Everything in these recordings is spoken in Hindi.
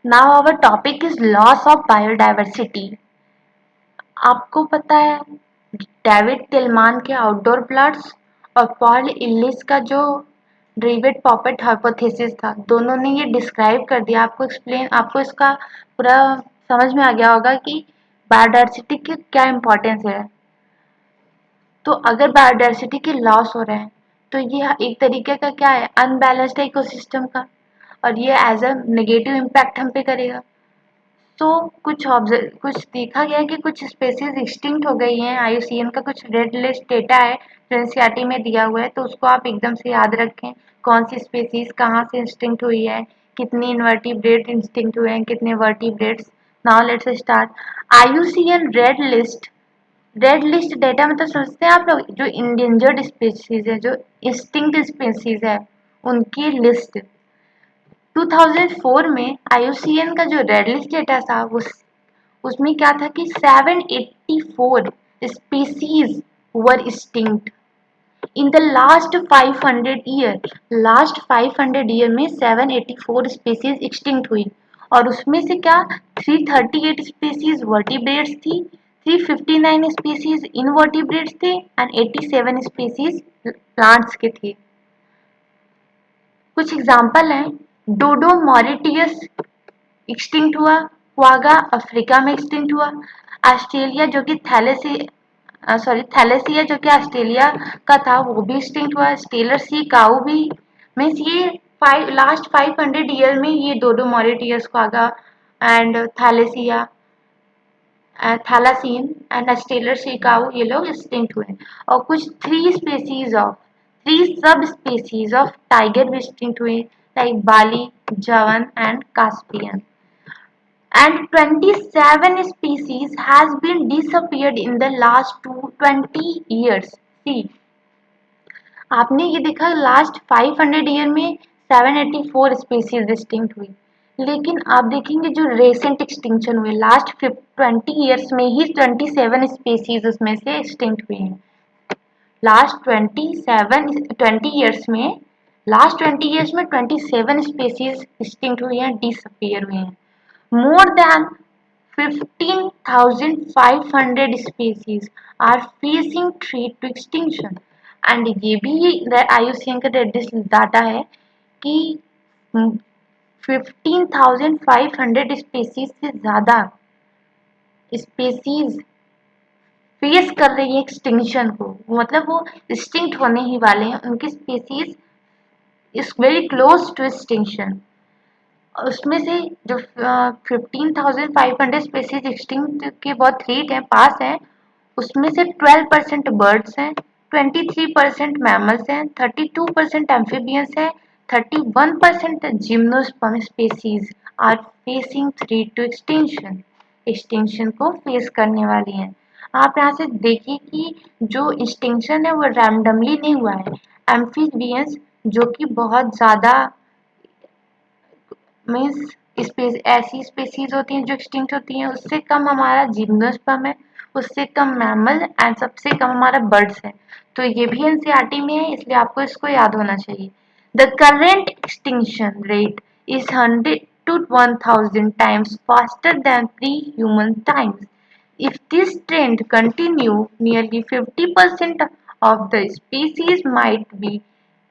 Now our topic is loss of biodiversity. आपको पता है डेविड टिल्मान के आउटडोर प्लांट्स और पॉल इलिस का जो डेविड पॉपेट हाइपोथेसिस था, दोनों ने ये डिस्क्राइब कर दिया। आपको इसका पूरा समझ में आ गया होगा कि बायोडाइवर्सिटी की क्या इम्पोर्टेंस है। तो अगर बायोडाइवर्सिटी के लॉस हो रहे हैं तो ये एक तरीके का क्या है, अनबैलेंस्ड इकोसिस्टम का, और ये एज अ नेगेटिव इम्पैक्ट हम पे करेगा। तो कुछ देखा गया है कि कुछ स्पेसीज एक्सटिंक्ट हो गई हैं। आईयूसीएन का कुछ रेड लिस्ट डेटा है जो एनसीईआरटी में दिया हुआ है, तो उसको आप एकदम से याद रखें। कौन सी स्पेसीज कहाँ से एक्सटिंक्ट हुई है, कितनी इनवर्टिब्रेट एक्सटिंक्ट हुए हैं, कितने vertebrates. Now let's start. IUCN red list data मतलब समझते हैं आप लोग, जो इंडेंजर्ड स्पेसीज है, जो एक्सटिंक्ट स्पेसीज है, उनकी लिस्ट। 2004 में आईयूसीएन का जो रेड लिस्ट डेटा था उसमें क्या था कि 784 species were extinct in the last 500 year में 784 स्पीसीज एक्सटिंक्ट हुई। और उसमें से क्या 338 स्पीसीज वर्टिब्रेट्स थी, 359 स्पीसीज इनवर्टिब्रेट्स थे एंड 87 स्पीसीज प्लांट्स के थे। कुछ एग्जाम्पल हैं, डोडो मॉरिटियस एक्सटिंक्ट हुआ, क्वागा अफ्रीका में एक्सटिंक्ट हुआ, ऑस्ट्रेलिया जो कि थैलेसिया जो कि ऑस्ट्रेलिया का था वो भी एक्सटिंक्ट हुआ, स्टेलर सी काऊ भी। मीन्स ये लास्ट 500 ईयर में ये dodo Mauritius, quagga and thylacine and Steller sea cow, ये लोग एक्सटिंक्ट हुए। और कुछ three subspecies of tiger भी एक्सटिंक्ट हुए, like Bali, Javan and Caspian. And 27 species has been disappeared in the last 20 years. See, आपने ये देखा लास्ट 500 ईयर में 784 स्पीसीज एक्सटिंक्ट हुई, लेकिन आप देखेंगे जो रेसेंट एक्सटिंक्शन हुए लास्ट 20 ईयर्स में ही 27 स्पीसीज उसमें से एक्सटिंक्ट हुई हैं। लास्ट 20 ईयर्स में 27 स्पीसीज एक्सटिंक्ट हुई हैं, डिसअपियर हुई हैं। More than 15,500 species are facing threat to extinction. And ये भी आईयूसीएन का डाटा है कि 15,500 स्पेसीज से ज़्यादा स्पेसीज फेस कर रही है एक्सटिंक्शन को, मतलब वो एक्सटिंक्ट होने ही वाले हैं, उनकी species is very close to extinction. उसमें से जो 15,500 स्पेसीज एक्सटिंक्ट के बहुत थ्रेट हैं, पास हैं, उसमें से 12% बर्ड्स हैं, 23% मैमल्स हैं, 32% एम्फीबियंस हैं, 31% gymnosperm species are facing threat to extinction, extinction को फेस करने वाली हैं। आप यहाँ से देखिए कि जो एक्सटिंक्शन है वो रैंडमली नहीं हुआ है। एम्फीबियंस जो कि बहुत ज़्यादा मीन्स ऐसी स्पेसीज होती हैं जो एक्सटिंक्ट होती हैं, उससे कम हमारा जिम्नोस्पर्म है, उससे कम मैमल एंड सबसे कम हमारा बर्ड्स है। तो ये भी एनसीईआरटी में है, इसलिए आपको इसको याद होना चाहिए। The current extinction rate is 100 to 1000 times faster than pre-human times. If this trend continue, nearly 50% of the species might be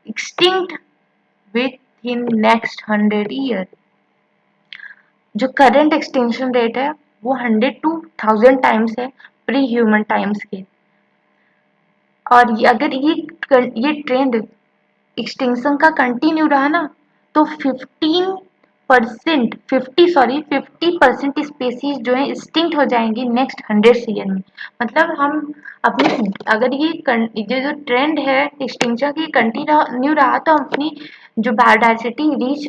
extinct within next 100 years. जो करंट एक्सटेंशन रेट है वो 100 to 1000 टाइम्स है प्री ह्यूमन टाइम्स के। और अगर ये ट्रेंड एक्सटेंशन का कंटिन्यू रहा ना, तो 50% स्पेसीज जो है एक्सटिंक्ट हो जाएंगी नेक्स्ट 100 ईयर में। मतलब हम अपने, अगर ये जो ट्रेंड है एक्सटिंक्शन की कंटिन्यू रहा, तो हम अपनी जो बायोडाइवर्सिटी रीच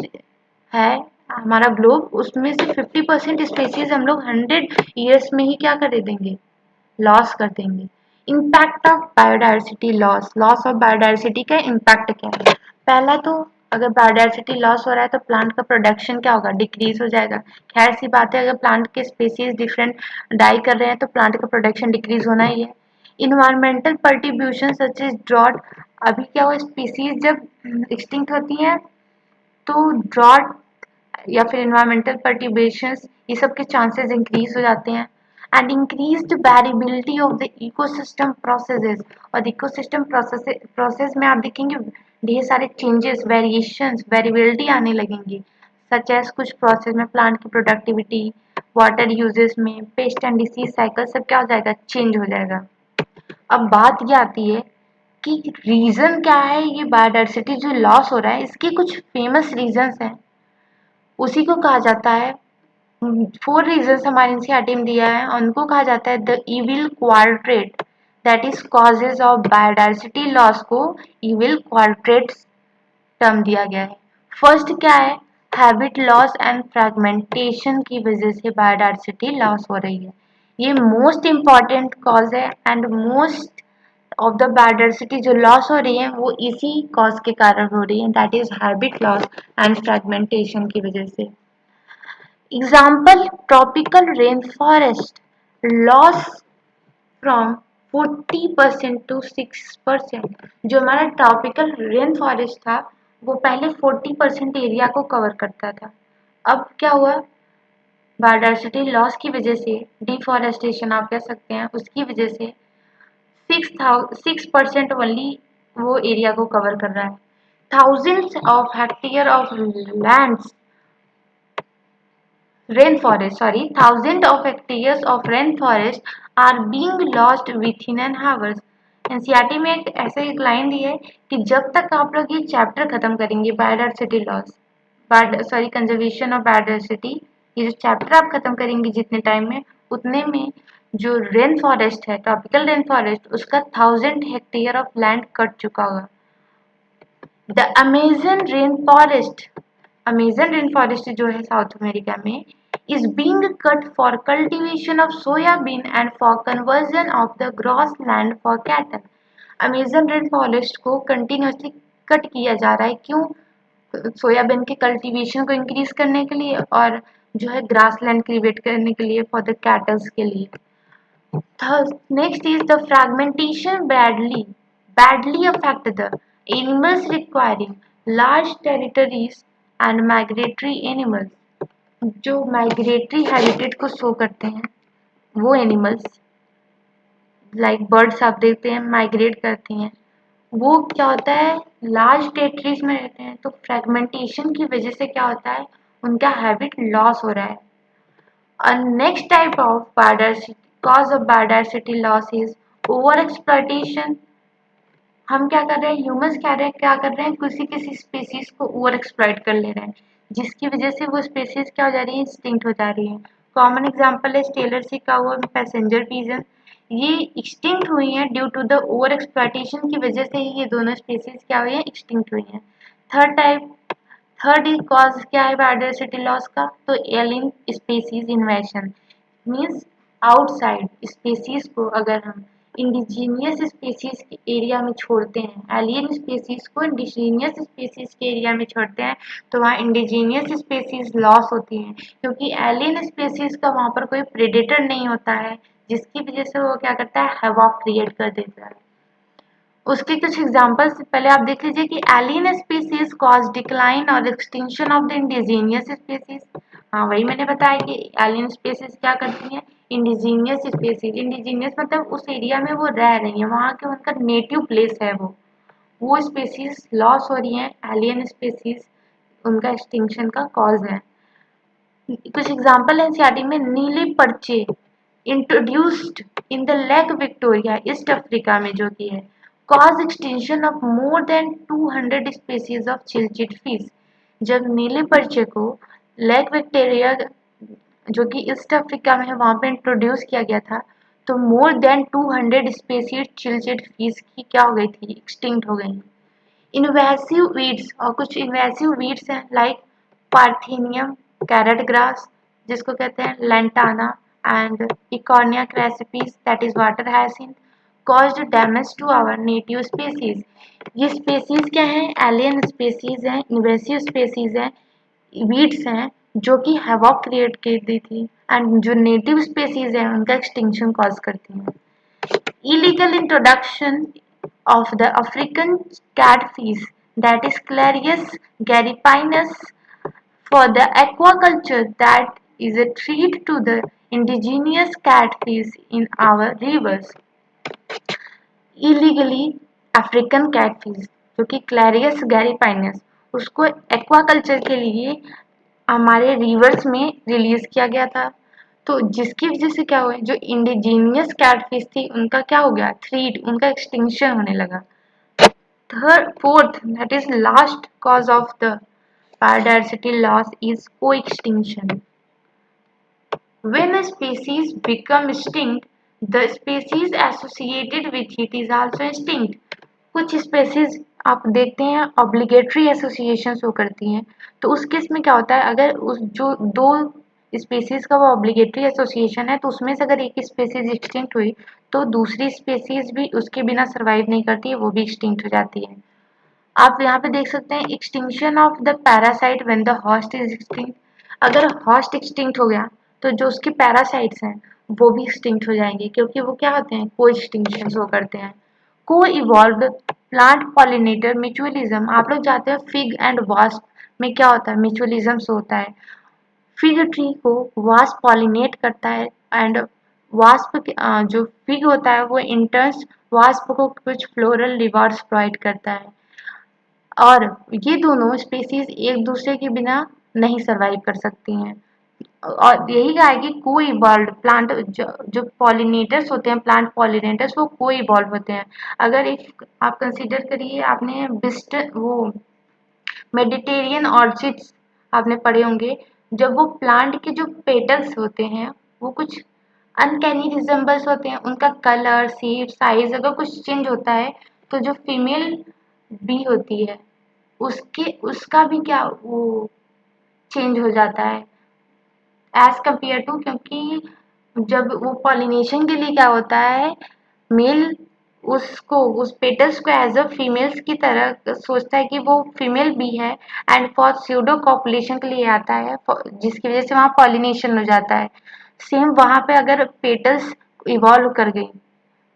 है हमारा ग्लोब, उसमें से 50% स्पेसीज हम लोग 100 ईयर्स में ही क्या कर देंगे, लॉस कर देंगे। Impact of biodiversity loss of biodiversity का इम्पैक्ट क्या है? पहला तो अगर बायोडाइवर्सिटी लॉस हो रहा है तो प्लांट का प्रोडक्शन क्या होगा, डिक्रीज हो जाएगा। खैर सी बात है, अगर प्लांट के स्पेसीज डिफरेंट डाई कर रहे हैं तो प्लांट का प्रोडक्शन डिक्रीज होना ही है। इन्वायरमेंटल पर्टिब्यूशन सच एज ड्रॉट, अभी क्या हुआ, स्पेसीज जब एक्सटिंक्ट होती हैं तो ड्रॉट या फिर इन्वायरमेंटल पर्टिबेशंस, ये सब के चांसेस इंक्रीज हो जाते हैं। And increased variability of the ecosystem processes, और इकोसिस्टम प्रोसेस में आप देखेंगे ढेर सारे चेंजेस, वेरिएशंस, वेरिएबिलिटी आने लगेंगी। सच एज कुछ प्रोसेस में प्लांट की प्रोडक्टिविटी, वाटर यूजेस में, पेस्ट एंड डिसीज साइकिल सब क्या हो जाएगा, चेंज हो जाएगा। अब बात ये आती है कि रीजन क्या है ये बायोडाइवर्सिटी जो लॉस हो रहा है, इसके कुछ फेमस रीजंस हैं। उसी को कहा जाता है, 4 रीजंस हमारे एनसीईआरटी में दिया है, उनको कहा जाता है the evil quartet, that is causes of biodiversity loss को इविल क्वाड्रेट टर्म दिया गया है। फर्स्ट क्या है, हैबिट लॉस एंड फ्रेगमेंटेशन की वजह से बायोडाइवर्सिटी लॉस हो रही है। ये मोस्ट इम्पॉर्टेंट कॉज है and most of the biodiversity जो लॉस हो रही है वो इसी कॉज के कारण हो रही है, that is habit loss and fragmentation की वजह से। Example, tropical rain forest loss from 40% to 6%। जो हमारा ट्रॉपिकल रेन फॉरेस्ट था वो पहले 40% एरिया को कवर करता था। अब क्या हुआ, बायोडाइवर्सिटी लॉस की वजह से, डिफॉरेस्टेशन आप कह सकते हैं, उसकी वजह से 6% ओनली वो एरिया को कवर कर रहा है। Thousands of hectare of lands rainforest, sorry, thousands of hectares of rainforest are being lost within an hours। NCERT में एक ऐसे एक लाइन दी है कि जब तक आप लोग ये चैप्टर खत्म करेंगे biodiversity loss, sorry conservation of biodiversity, ये जो चैप्टर आप खत्म करेंगे जितने टाइम में, उतने में जो रेन फॉरेस्ट है, ट्रॉपिकल रेन फॉरेस्ट, उसका 1000 हेक्टेयर ऑफ लैंड कट चुका होगा। द अमेजन रेन फॉरेस्ट जो है साउथ अमेरिका में, is being cut for cultivation of soybean and for conversion of the grassland for cattle। Amazon rain forest को कंटिन्यूसली कट किया जा रहा है, क्यों, सोयाबीन के कल्टीवेशन को इंक्रीज करने के लिए और जो है ग्रासलैंड क्रिएट करने के लिए फॉर द कैटल्स के लिए। Next is the fragmentation badly affect the animals requiring large territories and migratory animals। जो माइग्रेटरी हैबिटेट को शो करते हैं वो एनिमल्स, लाइक बर्ड्स आप देखते हैं माइग्रेट करती हैं, वो क्या होता है, लार्ज टेरिटरीज में रहते हैं, तो फ्रेगमेंटेशन की वजह से क्या होता है, उनका हैबिट लॉस हो रहा है। A next type of biodiversity cause of biodiversity loss is over exploitation। हम क्या कर रहे हैं, ह्यूमंस क्या कर रहे हैं, किसी किसी स्पीसीज को ओवर एक्सप्लॉइट कर ले रहे हैं, जिसकी वजह से वो स्पीसीज क्या हो जा रही है, एक्सटिंक्ट हो जा रही है। कॉमन एग्जांपल है स्टेलर सी काऊ और पैसेंजर पीजन, ये एक्सटिंक्ट हुई हैं due to the over exploitation की वजह से ही ये दोनों स्पीसीज क्या हुई हैं, एक्सटिंक्ट हुई हैं। थर्ड कॉज क्या है बायोडाइवर्सिटी लॉस का, तो alien species इन्वेशन, means outside species को अगर हम इंडिजीनियस स्पीसीज के एरिया में छोड़ते हैं, एलियन स्पीसीज को इंडिजीनियस स्पीसीज के एरिया में छोड़ते हैं, तो वहाँ इंडिजीनियस स्पीसीज लॉस होती हैं, क्योंकि एलियन स्पीसीज का वहाँ पर कोई प्रेडेटर नहीं होता है, जिसकी वजह से वो क्या करता है, हैवॉक क्रिएट कर देता है। उसके कुछ एग्जांपल्स पहले आप देख लीजिए कि एलियन स्पीसीज कॉज डिक्लाइन और extinction of the indigenous species. हाँ, वही मैंने बताया कि एलियन स्पीसीज क्या करती हैं, इंडिजीनियस स्पीसीज, इंडिजीनियस मतलब उस एरिया में वो रह रही है, वहाँ के उनका नेटिव प्लेस है, वो स्पीसीज लॉस हो रही हैं, एलियन स्पीसीज उनका एक्सटिंक्शन का कॉज है। कुछ एग्जांपल है एनसीईआरटी में, नीले पर्चे introduced in the lake Victoria east Africa में जो कि है, cause extinction of more than 200 species of cichlid fish. जब नीले पर्चे को लेक विक्टोरिया जो कि ईस्ट अफ्रीका में है वहाँ पे इंट्रोड्यूस किया गया था, तो मोर देन 200 स्पेसीज चिलचिट फिश की क्या हो गई थी, एक्सटिंक्ट हो गई। इन्वेसिव वीड्स, और कुछ इन्वेसिव वीड्स हैं लाइक पार्थेनियम कैरेट ग्रास जिसको कहते हैं lantana and Eichhornia crassipes that is water hyacinth caused damage to our native species। ये स्पेसीज क्या हैं, एलियन स्पेसीज हैं, इन्वेसिव स्पेसीज हैं, वीड्स हैं जो कि हैवॉक क्रिएट कर दी थी, एंड जो नेटिव स्पेसीज हैं उनका एक्सटिंक्शन कॉज करती हैं। illegal introduction of the African catfish that is Clarius gariepinus For the aquaculture, that is a threat to the indigenous catfish in our rivers. Illegally African catfish जो कि क्लैरियस गैरीपाइनस, उसको एक्वाकल्चर के लिए हमारे रिवर्स में रिलीज किया गया था। तो जिसकी वजह से क्या हुआ, जो इंडिजीनियस कैटफिश थी उनका क्या हो गया, थ्रीट, उनका एक्सटिंक्शन होने लगा। Third fourth that is last cause of the biodiversity loss is को extinction. When a species becomes extinct, the species associated with it is also extinct. कुछ स्पेसीज आप देखते हैं ऑब्लिगेटरी एसोसिएशन शो करती हैं, तो उस केस में क्या होता है, अगर उस जो दो स्पेसीज का वो ऑब्लिगेटरी एसोसिएशन है तो उसमें से अगर एक स्पेसीज एक्सटिंक्ट हुई तो दूसरी स्पेसीज भी उसके बिना सर्वाइव नहीं करती है, वो भी एक्सटिंक्ट हो जाती है। आप यहाँ पे देख सकते हैं extinction of the parasite when the host is extinct. अगर हॉस्ट एक्सटिंक्ट हो गया तो जो उसके पैरासाइट्स हैं वो भी एक्सटिंक्ट हो जाएंगे, क्योंकि वो क्या होते हैं, को एक्सटिंक्शन शो करते हैं। को इवॉल्व प्लांट पॉलिनेटर म्यूचुअलिज्म, आप लोग जानते हैं फिग एंड वास्प में क्या होता है, म्यूचुअलिज्म होता है। फिग ट्री को वास्प पॉलिनेट करता है एंड वास्प जो फिग होता है वो इंटर्न्स वास्प को कुछ फ्लोरल रिवार्ड्स प्रोवाइड करता है, और ये दोनों स्पीसीज एक दूसरे के बिना नहीं सर्वाइव कर सकती हैं। और यही कहा है कि को इवॉल्व प्लांट जो पॉलिनेटर्स होते हैं, प्लांट पॉलिनेटर्स, वो को इवॉल्व होते हैं। अगर एक आप कंसीडर करिए, आपने बिस्ट वो मेडिटेरियन ऑर्चिड्स आपने पढ़े होंगे, जब वो प्लांट के जो पेटल्स होते हैं वो कुछ अनकैनी रिजेंबल्स होते हैं, उनका कलर शेप साइज अगर कुछ चेंज होता है तो जो फीमेल बी होती है उसके उसका भी क्या वो चेंज हो जाता है एज कंपेयर टू, क्योंकि जब वो पॉलिनेशन के लिए क्या होता है, मेल उसको उस पेटल्स को एज अ फीमेल्स की तरह सोचता है कि वो फीमेल भी है, एंड फॉर स्यूडो कॉपुलेशन के लिए आता है, जिसकी वजह से वहाँ पॉलिनेशन हो जाता है। सेम वहाँ पे अगर पेटल्स इवॉल्व कर गई,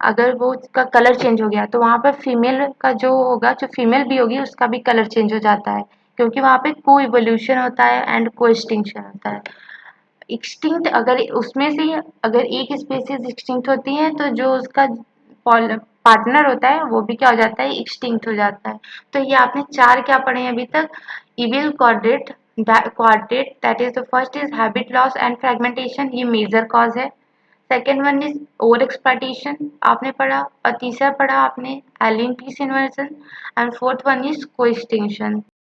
अगर वो उसका कलर चेंज हो गया तो वहाँ पे फीमेल का जो होगा, जो फीमेल भी होगी उसका भी कलर चेंज हो जाता है, क्योंकि वहाँ पे को इवोल्यूशन होता है एंड को एक्सटिंक्शन होता है। एक्सटिंक्ट अगर उसमें से अगर एक स्पीसीज एक्सटिंक्ट होती है तो जो उसका पार्टनर होता है वो भी क्या हो जाता है, एक्सटिंक्ट हो जाता है। तो ये आपने चार क्या पढ़े हैं अभी तक, evil quartet that is the first is habit loss and fragmentation, ये मेजर कॉज है। Second one is over exploitation आपने पढ़ा, और तीसरा पढ़ा आपने alien species invasion, and fourth one is को एक्सटिंक्शन।